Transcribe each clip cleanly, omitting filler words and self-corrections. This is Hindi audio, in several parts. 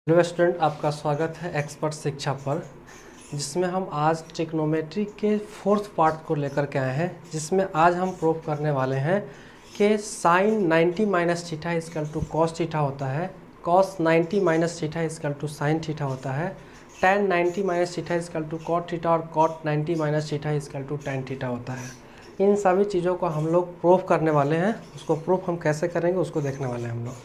हेलो स्टूडेंट, आपका स्वागत है एक्सपर्ट शिक्षा पर, जिसमें हम आज ट्रिग्नोमेट्री के फोर्थ पार्ट को लेकर के आए हैं, जिसमें आज हम प्रूव करने वाले हैं कि sine 90 minus theta is equal to cos theta होता है, cos 90 minus theta is equal to sine theta होता है, tan 90 minus theta is equal to cot theta और cot 90 minus theta is equal to tan theta होता है। इन सभी चीज़ों को हम लोग प्रूव करने वाले हैं। उसको प्रूफ हम कैसे करेंगे उसको देखने वाले हैं हम लोग।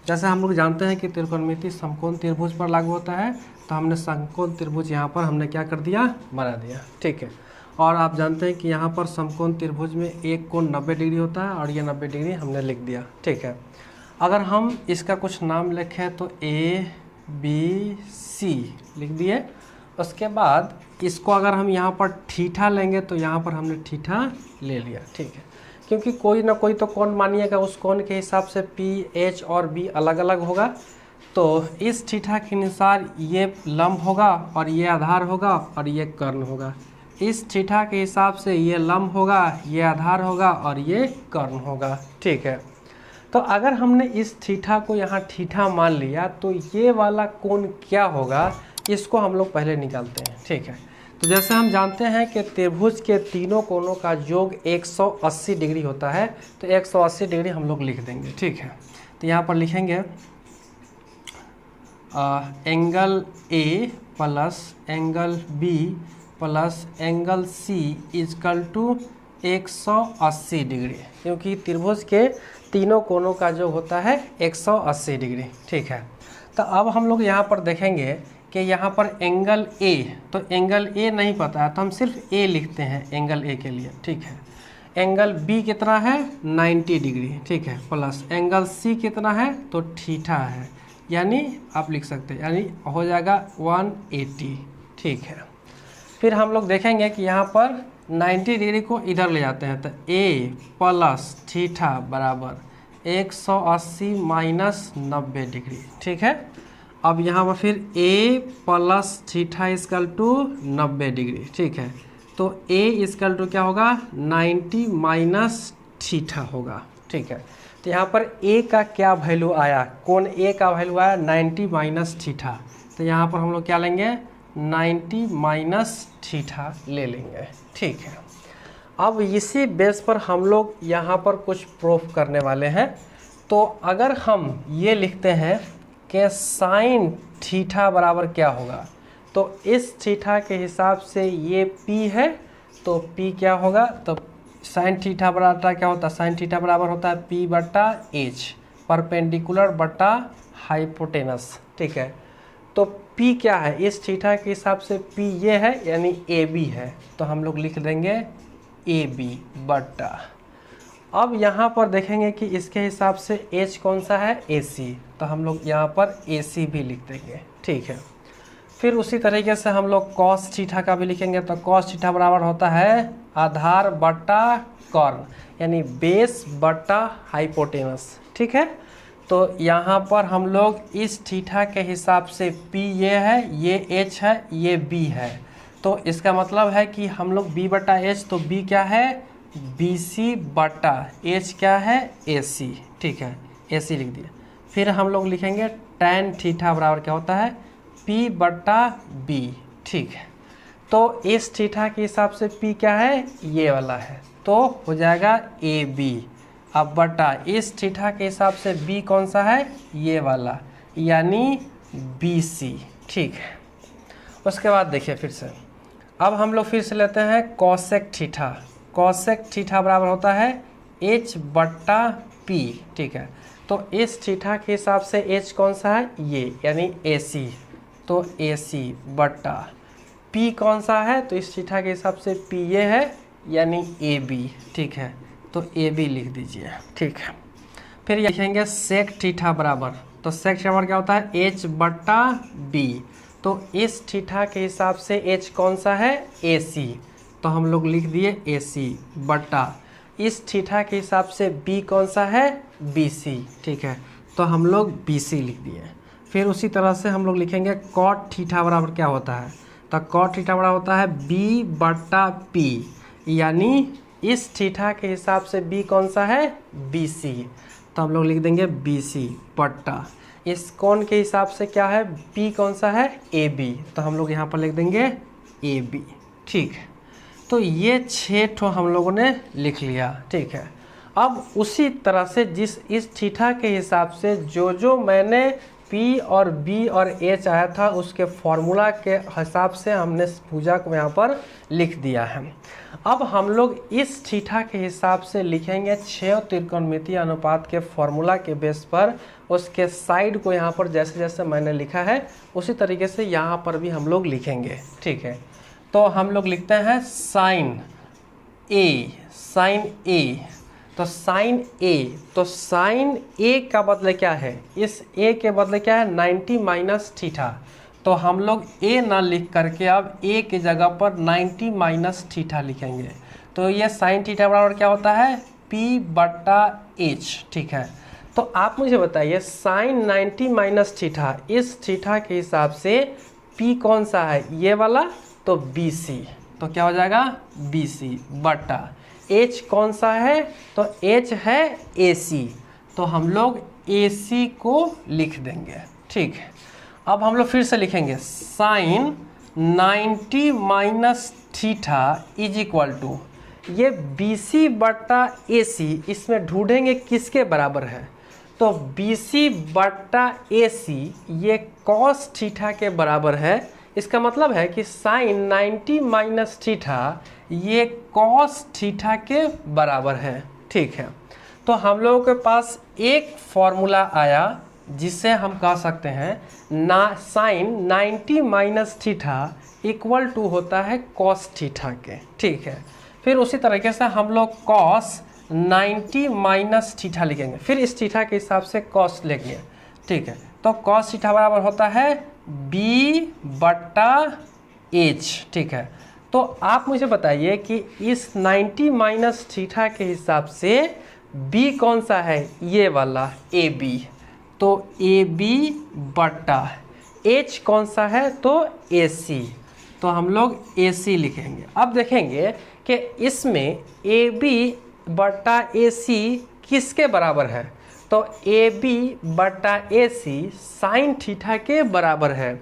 जैसे हम लोग जानते हैं कि त्रिकोणमिति समकोण त्रिभुज पर लागू होता है, तो हमने समकोण त्रिभुज यहाँ पर हमने क्या कर दिया, बना दिया। ठीक है। और आप जानते हैं कि यहाँ पर समकोण त्रिभुज में एक कोण 90 डिग्री होता है और ये 90 डिग्री हमने लिख दिया। ठीक है। अगर हम इसका कुछ नाम लिखें तो ABC लिख दिए। उसके बाद इसको अगर हम यहाँ पर थीटा लेंगे तो यहाँ पर हमने थीटा ले लिया। ठीक है। क्योंकि कोई ना कोई तो कोण मानिएगा, उस कोण के हिसाब से P, H और B अलग अलग होगा। तो इस थीटा के अनुसार ये लंब होगा और ये आधार होगा और ये कर्ण होगा। इस थीटा के हिसाब से ये लंब होगा, ये आधार होगा और ये कर्ण होगा। ठीक है। तो अगर हमने इस थीटा को यहाँ थीटा मान लिया तो ये वाला कोण क्या होगा, इसको हम लोग पहले निकालते हैं। ठीक है। तो जैसे हम जानते हैं कि त्रिभुज के तीनों कोणों का योग 180 डिग्री होता है, तो 180 डिग्री हम लोग लिख देंगे। ठीक है। तो यहाँ पर लिखेंगे angle A plus angle B plus angle C is equal to 180 degree, क्योंकि त्रिभुज के तीनों कोणों का योग होता है 180 डिग्री। ठीक है। तो अब हम लोग यहाँ पर देखेंगे कि यहाँ पर एंगल A, तो एंगल A नहीं पता है तो हम सिर्फ A लिखते हैं एंगल A के लिए। ठीक है। एंगल B कितना है, 90 डिग्री। ठीक है। प्लस एंगल C कितना है, तो थीटा है, यानी आप लिख सकते हैं, यानी हो जाएगा 180। ठीक है। फिर हम लोग देखेंगे कि यहाँ पर 90 डिग्री को इधर ले जाते हैं, तो A प्लस थीटा बराबर 180 माइनस 90 डिग्री। ठीक है। अब यहाँ पर फिर A plus theta is equal to 90 degree. ठीक है। तो A इजकल टू क्या होगा, 90 माइनस थीटा होगा। ठीक है। तो यहाँ पर A का क्या वैल्यू आया, कोण A का वैल्यू आया 90 माइनस थीटा। तो यहाँ पर हम लोग क्या लेंगे, 90 माइनस थीटा ले लेंगे। ठीक है। अब इसी बेस पर हम लोग यहाँ पर कुछ प्रूफ करने वाले हैं। तो अगर हम ये लिखते हैं कि साइन थीटा बराबर क्या होगा, तो इस थीटा के हिसाब से ये P है, तो P क्या होगा, तो साइन थीटा बराबर क्या होता है, साइन थीटा बराबर होता है P बटा H, परपेंडिकुलर बटा हाइपोटेनस। ठीक है। तो P क्या है, इस थीटा के हिसाब से P ये है, यानी AB है, तो हम लोग लिख देंगे AB बटा। अब यहाँ पर देखेंगे कि इसके हिसाब से H कौन सा है, AC, तो हम लोग यहाँ पर AC भी लिख देंगे। ठीक है। फिर उसी तरीके से हम लोग cos थीटा का भी लिखेंगे, तो cos थीटा बराबर होता है आधार बटा कर्ण, यानी बेस बटा हाइपोटेनस। ठीक है। तो यहाँ पर हम लोग इस थीटा के हिसाब से P ये है, ये H है, ये B है, तो इसका मतलब है कि हम लोग B बटा H, तो B क्या है, BC बटा H क्या है, AC। ठीक है। AC लिख दिया। फिर हम लोग लिखेंगे tan थीटा बराबर क्या होता है, P बटा B। ठीक है। तो इस थीटा के हिसाब से P क्या है, ये वाला है, तो हो जाएगा AB। अब बटा इस थीटा के हिसाब से B कौन सा है, ये वाला, यानी BC। ठीक है। उसके बाद देखिए फिर से, अब हम लोग फिर से लेते हैं कोसेक थीटा। कोसेक थीटा बराबर होता है H बटा P। ठीक है। तो इस थीटा के हिसाब से H कौन सा है, ये, यानी AC, तो AC बटा P कौन सा है, तो इस थीटा के हिसाब से P ये है, यानी AB। ठीक है। तो AB लिख दीजिए। ठीक है। फिर लिखेंगे सेक थीटा बराबर, तो सेक थीटा बराबर क्या होता है, H बटा B, तो इस थीटा के हिसाब से H कौन सा है, AC, तो हम लोग लिख दिए AC बटा इस थीटा के हिसाब से B कौन सा है, BC। ठीक है। तो हम लोग BC लिख दिए। फिर उसी तरह से हम लोग लिखेंगे कॉट थीटा बराबर क्या होता है, तो कॉट थीटा बराबर होता है B बटा P, यानी इस थीटा के हिसाब से B कौन सा है, BC, तो हम लोग लिख देंगे BC बटा इस कोण के हिसाब से क्या है, P कौन सा है, AB, तो हम लोग यहाँ पर लिख देंगे AB। ठीक है, तो ये 6 ठो हम लोगों ने लिख लिया। ठीक है, अब उसी तरह से इस थीटा के हिसाब से जो मैंने P और B और H आया था उसके फॉर्मूला के हिसाब से हमने भुजा को यहाँ पर लिख दिया है। अब हम लोग इस थीटा के हिसाब से लिखेंगे 6 त्रिकोणमितीय अनुपात के फॉर्मूला के बेस पर, उसके साइड को यहाँ पर जैसे जैसे मैंने लिखा है उसी तरीके से यहाँ पर भी हम लोग लिखेंगे। ठीक है, तो हम लोग लिखते हैं साइन ए, तो साइन ए, तो साइन ए का बदले क्या है, इस ए के बदले क्या है 90 माइनस थीटा, तो हम लोग ए ना लिख करके अब ए के जगह पर 90 माइनस थीटा लिखेंगे। तो ये साइन थीटा बराबर क्या होता है, P बटा H। ठीक है, तो आप मुझे बताइए साइन 90 माइनस थीटा, इस थीटा के हिसाब से P कौन सा है, ये वाला, तो BC, तो क्या हो जाएगा BC बटा H कौन सा है, तो H है AC, तो हम लोग AC को लिख देंगे। ठीक है, अब हम लोग फिर से लिखेंगे sine 90 minus theta is equal to, ये BC बटा AC, इसमें ढूंढेंगे किसके बराबर है, तो BC बटा AC ये कॉस थीटा के बराबर है। इसका मतलब है कि साइन 90 माइनस थीटा ये कॉस थीटा के बराबर है। ठीक है, तो हम लोगों के पास एक फॉर्मूला आया जिसे हम कह सकते हैं ना sine 90 minus theta equal to होता है कॉस थीटा के। ठीक है, फिर उसी तरीके से हम लोग कॉस 90 माइनस थीटा लिखेंगे, फिर इस थीटा के हिसाब से कॉस लेंगे। ठीक है, तो कॉस थीटा बराबर होता है B बटा H। ठीक है, तो आप मुझे बताइए कि इस 90 माइनस थीटा के हिसाब से B कौन सा है, ये वाला AB, तो AB बटा H कौन सा है, तो AC, तो हम लोग AC लिखेंगे। अब देखेंगे कि इसमें AB बटा AC किसके बराबर है, तो AB बटा AC साइन थीटा के बराबर है,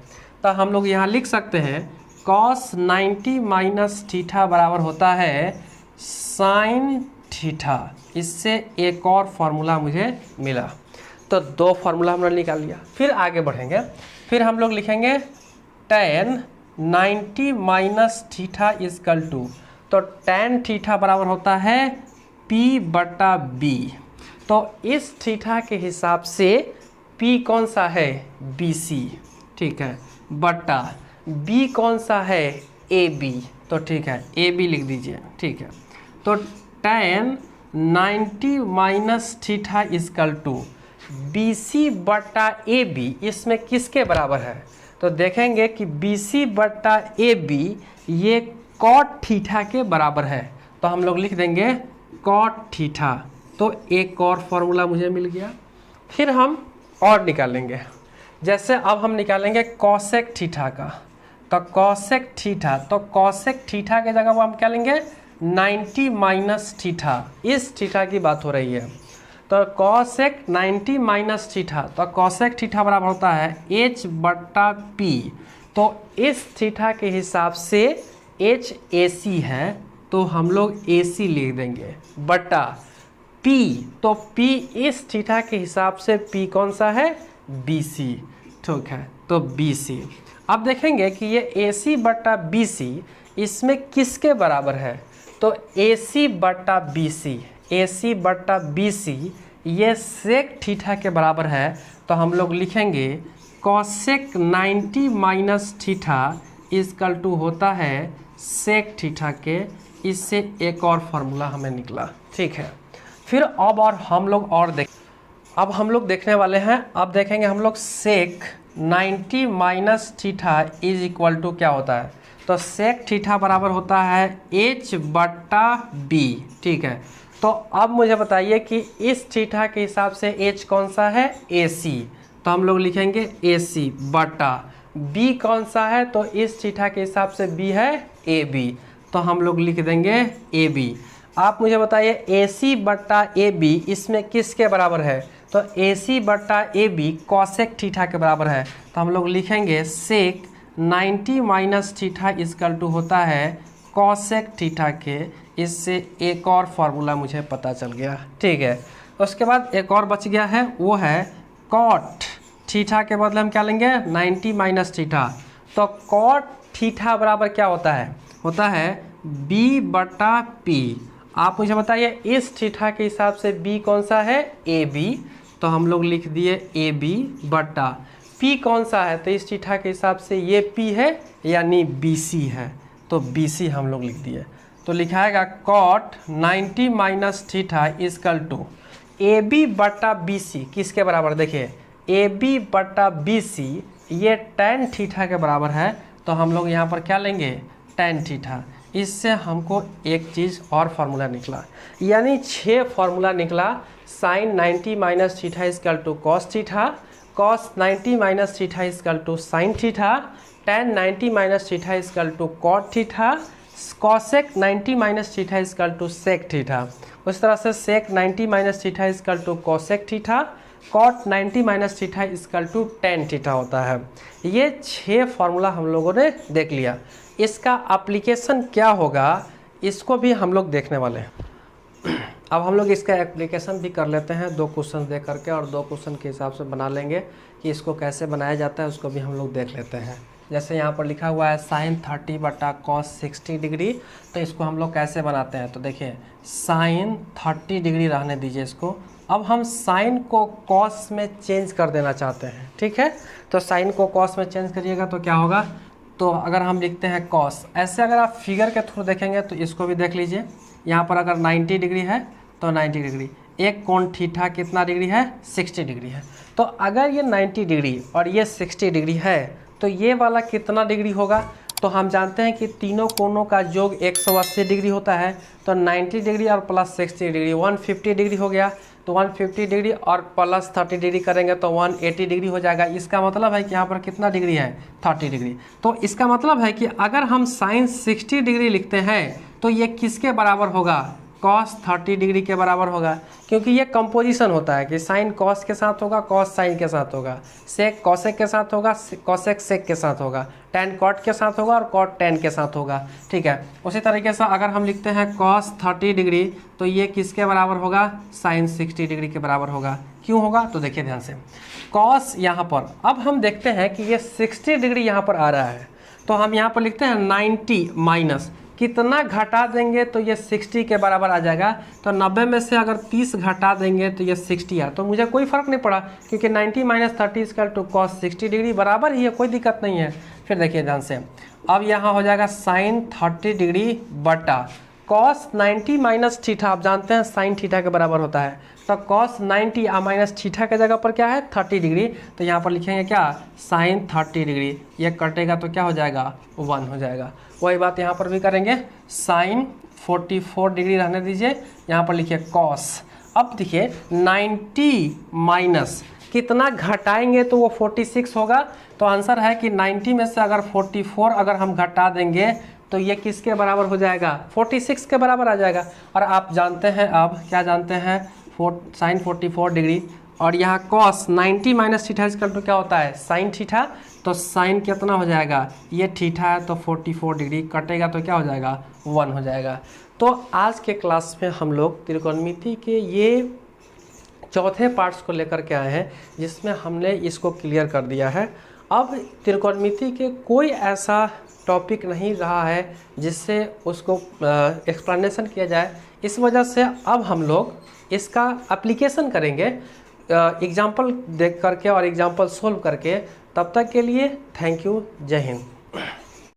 तो हम लोग यहाँ लिख सकते हैं कॉस 90 माइनस थीटा बराबर होता है साइन थीटा। इससे एक और फार्मूला मुझे मिला, तो 2 फार्मूला हमने निकाल लिया। फिर आगे बढ़ेंगे, फिर हम लोग लिखेंगे tan 90 minus theta is equal to, तो tan थीटा बराबर होता है P बटा B, तो इस थीटा के हिसाब से P कौन सा है, BC। ठीक है, बटा B कौन सा है, AB, तो ठीक है AB लिख दीजिए। ठीक है, तो tan 90 minus theta is equal to BC बटा AB, इसमें किसके बराबर है, तो देखेंगे कि BC बटा AB ये कॉट थीटा के बराबर है, तो हम लोग लिख देंगे कॉट थीटा, तो एक और फॉर्मूला मुझे मिल गया। फिर हम और निकालेंगे, जैसे अब हम निकालेंगे कॉसेक थीटा का, तो कॉसेक थीटा, तो कॉसेक थीटा के जगह वो हम क्या लेंगे 90 माइनस थीटा, इस थीटा की बात हो रही है, तो कॉसेक 90 माइनस थीटा, तो कॉसेक थीटा बराबर होता है H बटा P, तो इस थीटा के हिसाब से H AC है, तो हम लोग AC लिख देंगे बटा P, तो P इस थीटा के हिसाब से P कौन सा है, BC। ठीक है, तो BC। अब देखेंगे कि ये AC बटा BC इसमें किसके बराबर है, तो AC बटा BC, AC बटा BC ये सेक थीटा के बराबर है, तो हम लोग लिखेंगे cosec 90 minus theta is equal to होता है सेक थीटा के। इससे एक और फार्मूला हमें निकला। ठीक है, फिर अब और हम लोग अब हम लोग देखने वाले हैं, अब देखेंगे हम लोग sec 90 minus theta is equal to क्या होता है, तो सेक थीटा बराबर होता है H बटा B। ठीक है, तो अब मुझे बताइए कि इस थीटा के हिसाब से H कौन सा है, AC, तो हम लोग लिखेंगे AC बटा B कौन सा है, तो इस थीटा के हिसाब से B है AB, तो हम लोग लिख देंगे AB। आप मुझे बताइए AC बटा AB इसमें किसके बराबर है, तो AC बटा AB कॉसेक थीटा के बराबर है, तो हम लोग लिखेंगे सेक 90 माइनस थीटा इजकल टू होता है कॉसेक थीटा के। इससे एक और फार्मूला मुझे पता चल गया, ठीक है। उसके बाद एक और बच गया है, वो है कॉट थीटा के बदले हम क्या लेंगे 90 माइनस थीटा। तो कॉट थीटा बराबर क्या होता है, होता है B बटा P। आप मुझे बताइए इस थीटा के हिसाब से B कौन सा है, AB, तो हम लोग लिख दिए AB बटा P कौन सा है, तो इस थीटा के हिसाब से ये P है यानी BC है, तो BC हम लोग लिख दिए। तो लिखाएगा cot 90 minus theta is equal to AB बटा BC किसके बराबर, देखिए AB बटा BC ये tan थीटा के बराबर है, तो हम लोग यहाँ पर क्या लेंगे tan थीटा। इससे हमको एक चीज़ और फार्मूला निकला, यानी 6 फार्मूला निकला। Sine 90 minus theta is equal to cos theta, cos 90 minus theta is equal to sine theta, tan 90 minus theta is equal to cot theta, cosec 90 minus theta is equal to sec theta. उस तरह से sec 90 minus theta is equal to cosec theta, cot 90 minus theta is equal to tan theta होता है। ये 6 फार्मूला हम लोगों ने देख लिया। इसका एप्लीकेशन क्या होगा इसको भी हम लोग देखने वाले हैं। अब हम लोग इसका एप्लीकेशन भी कर लेते हैं 2 क्वेश्चन दे करके, और 2 क्वेश्चन के हिसाब से बना लेंगे कि इसको कैसे बनाया जाता है, उसको भी हम लोग देख लेते हैं। जैसे यहाँ पर लिखा हुआ है साइन 30 बटा कॉस 60 डिग्री, तो इसको हम लोग कैसे बनाते हैं, तो देखिए साइन 30 डिग्री रहने दीजिए इसको। अब हम साइन को कॉस में चेंज कर देना चाहते हैं, ठीक है। तो साइन को कॉस में चेंज करिएगा तो क्या होगा, तो अगर हम लिखते हैं कॉस, ऐसे अगर आप फिगर के थ्रू देखेंगे तो इसको भी देख लीजिए। यहाँ पर अगर 90 डिग्री है तो 90 डिग्री, एक कोण थीटा कितना डिग्री है 60 डिग्री है। तो अगर ये 90 डिग्री और ये 60 डिग्री है तो ये वाला कितना डिग्री होगा, तो हम जानते हैं कि तीनों कोणों का योग 180 डिग्री होता है। तो 90 डिग्री और प्लस 60 डिग्री 150 डिग्री हो गया, तो 150 डिग्री और प्लस 30 डिग्री करेंगे तो 180 डिग्री हो जाएगा। इसका मतलब है कि यहाँ पर कितना डिग्री है 30 डिग्री। तो इसका मतलब है कि अगर हम साइन 60 डिग्री लिखते हैं तो ये किसके बराबर होगा, कॉस 30 डिग्री के बराबर होगा, क्योंकि ये कंपोजिशन होता है कि साइन कॉस के साथ होगा, कॉस साइन के साथ होगा, सेक कॉसेक के साथ होगा, कॉसेक सेक के साथ होगा, टैन कॉट के साथ होगा और कॉट टैन के साथ होगा, ठीक है। उसी तरीके से अगर हम लिखते हैं कॉस 30 डिग्री तो ये किसके बराबर होगा, साइन 60 डिग्री के बराबर होगा। क्यों होगा, तो देखिए ध्यान से, कॉस यहाँ पर, अब हम देखते हैं कि ये 60 डिग्री यहाँ पर आ रहा है, तो हम यहाँ पर लिखते हैं 90 माइनस कितना घटा देंगे तो ये 60 के बराबर आ जाएगा। तो 90 में से अगर 30 घटा देंगे तो ये 60 है, तो मुझे कोई फ़र्क नहीं पड़ा क्योंकि 90 minus 30 is equal to cos 60 degree बराबर ही है, कोई दिक्कत नहीं है। फिर देखिए ध्यान से, अब यहाँ हो जाएगा साइन 30 डिग्री बटा कॉस 90 माइनस थीटा, आप जानते हैं साइन थीटा के बराबर होता है, तो कॉस 90 माइनस थीटा के जगह पर क्या है 30 डिग्री, तो यहाँ पर लिखेंगे क्या साइन 30 डिग्री, ये कटेगा तो क्या हो जाएगा 1 हो जाएगा। वही बात यहाँ पर भी करेंगे, साइन 44 डिग्री रहने दीजिए, यहाँ पर लिखिए कॉस। अब देखिए 90 माइनस कितना घटाएंगे तो वो 46 होगा, तो आंसर है कि 90 में से अगर 44 अगर हम घटा देंगे तो ये किसके बराबर हो जाएगा 46 के बराबर आ जाएगा। और आप जानते हैं, अब क्या जानते हैं, साइन 44 डिग्री और यहाँ cos 90 minus theta is equal to क्या होता है साइन थीटा, तो साइन कितना हो जाएगा, ये थीटा है तो 44 डिग्री कटेगा तो क्या हो जाएगा 1 हो जाएगा। तो आज के क्लास में हम लोग त्रिकोणमिति के ये चौथे पार्ट्स को लेकर के आए हैं जिसमें हमने इसको क्लियर कर दिया है। अब त्रिकोणमिति के कोई ऐसा टॉपिक नहीं रहा है जिससे उसको एक्सप्लेनेशन किया जाए, इस वजह से अब हम लोग इसका एप्लीकेशन करेंगे एग्जाम्पल देख करके और एग्जाम्पल सोल्व करके। तब तक के लिए थैंक यू, जय हिंद।